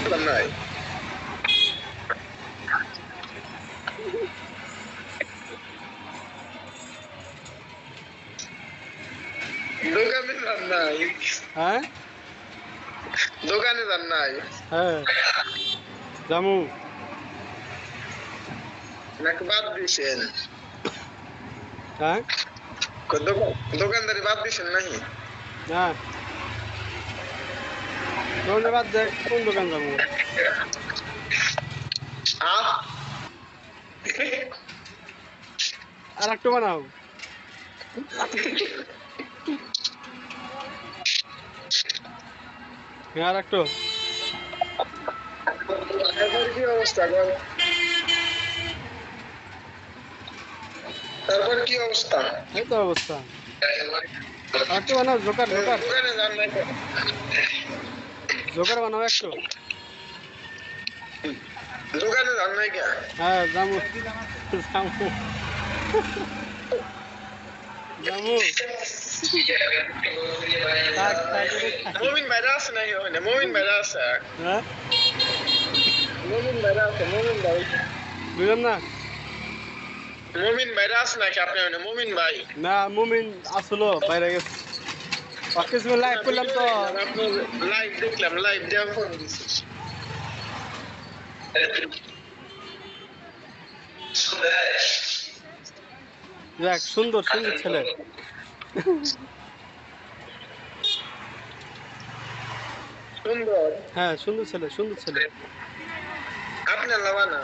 নাই দোকানে যান নাই হ্যাঁ দোকানে যান নাই হ্যাঁ জামু নাকি বাদ দিছেন হ্যাঁ দোকানদারি বাদ দিছেন নাকি না ধন্যবাদ দেখ কোন দোকান যাবো আর একটু বানাও আর একটু কি অবস্থা তারপর কি অবস্থা এই তো অবস্থা আর একটু বানাও জোকার জোকার দোকানে যান নাই জোকার বানাও একটু দোকানে যান নাই কে হ্যাঁ জামু জামু জামু থাক থাক মমিন ভাইরা আছে নাকি ওখানে মমিন ভাইরা আছে হ্যাঁ মমিন ভাইরা আছে মমিন ভাই বুঝলাম না মমিন ভাইরা আছে নাকি আপনি ওখানে মমিন ভাই না মুমিন আসলো বাইরে গেছে ওকে তুমি লাইভ করলাম তো লাইভ দেখলাম লাইভ দেওয়া ফোন দিছি দেখ সুন্দর সুন্দর ছেলে সুন্দর হ্যাঁ সুন্দর ছেলে সুন্দর ছেলে আপনার লাভানা